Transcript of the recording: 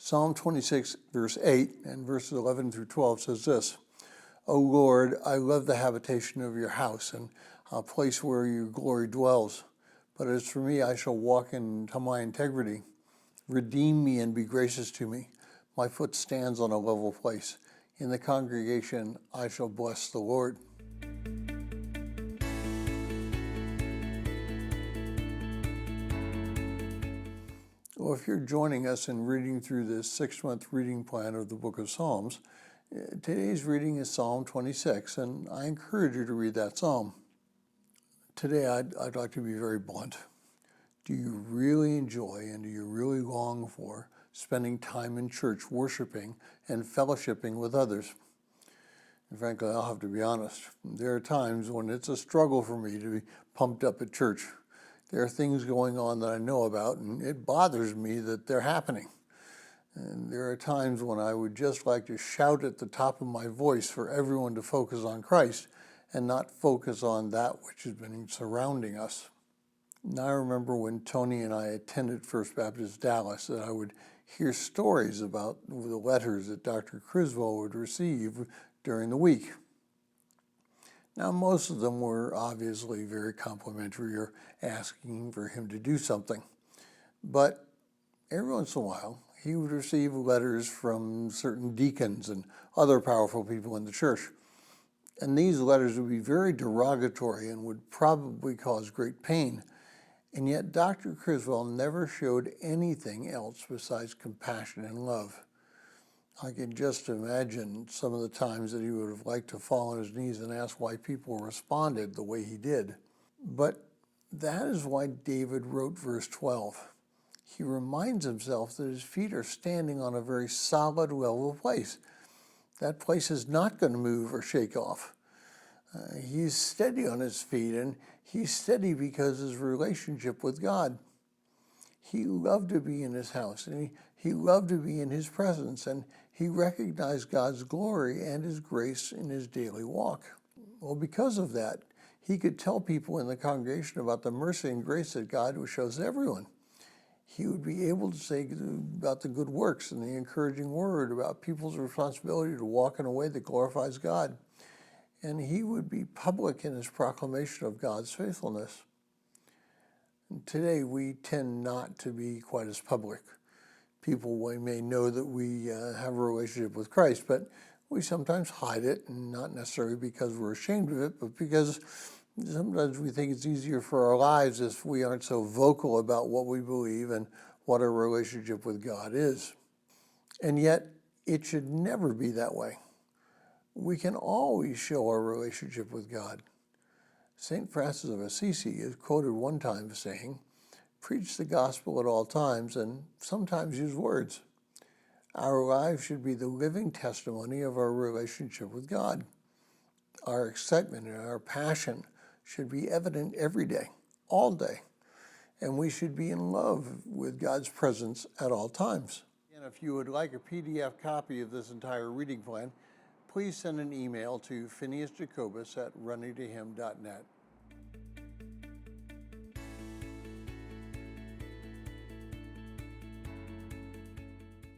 Psalm 26, verse 8 and verses 11 through 12 says this: O Lord, I love the habitation of your house and a place where your glory dwells. But as for me, I shall walk in my integrity. Redeem me and be gracious to me. My foot stands on a level place. In the congregation, I shall bless the Lord. Well, if you're joining us in reading through this 6-month reading plan of the book of Psalms, today's reading is Psalm 26, and I encourage you to read that psalm. Today, I'd like to be very blunt. Do you really enjoy and do you really long for spending time in church worshiping and fellowshipping with others? And frankly, I'll have to be honest. There are times when it's a struggle for me to be pumped up at church. There are things going on that I know about, and it bothers me that they're happening. And there are times when I would just like to shout at the top of my voice for everyone to focus on Christ and not focus on that which has been surrounding us. Now, I remember when Tony and I attended First Baptist Dallas that I would hear stories about the letters that Dr. Criswell would receive during the week. Now, most of them were obviously very complimentary or asking for him to do something. But every once in a while, he would receive letters from certain deacons and other powerful people in the church. And these letters would be very derogatory and would probably cause great pain. And yet Dr. Criswell never showed anything else besides compassion and love. I can just imagine some of the times that he would have liked to fall on his knees and ask why people responded the way he did. But that is why David wrote verse 12. He reminds himself that his feet are standing on a very solid, level place. That place is not going to move or shake off. He's steady on his feet, and he's steady because of his relationship with God. He loved to be in his house, and he loved to be in his presence, and he recognized God's glory and his grace in his daily walk. Well, because of that, he could tell people in the congregation about the mercy and grace that God shows everyone. He would be able to say about the good works and the encouraging word, about people's responsibility to walk in a way that glorifies God. And he would be public in his proclamation of God's faithfulness. And today, we tend not to be quite as public. People may know that we have a relationship with Christ, but we sometimes hide it, and not necessarily because we're ashamed of it, but because sometimes we think it's easier for our lives if we aren't so vocal about what we believe and what our relationship with God is. And yet, it should never be that way. We can always show our relationship with God. St. Francis of Assisi is quoted one time as saying, "Preach the gospel at all times and sometimes use words." Our lives should be the living testimony of our relationship with God. Our excitement and our passion should be evident every day, all day, and we should be in love with God's presence at all times. And if you would like a PDF copy of this entire reading plan, please send an email to phineasjacobus@runningtohim.net.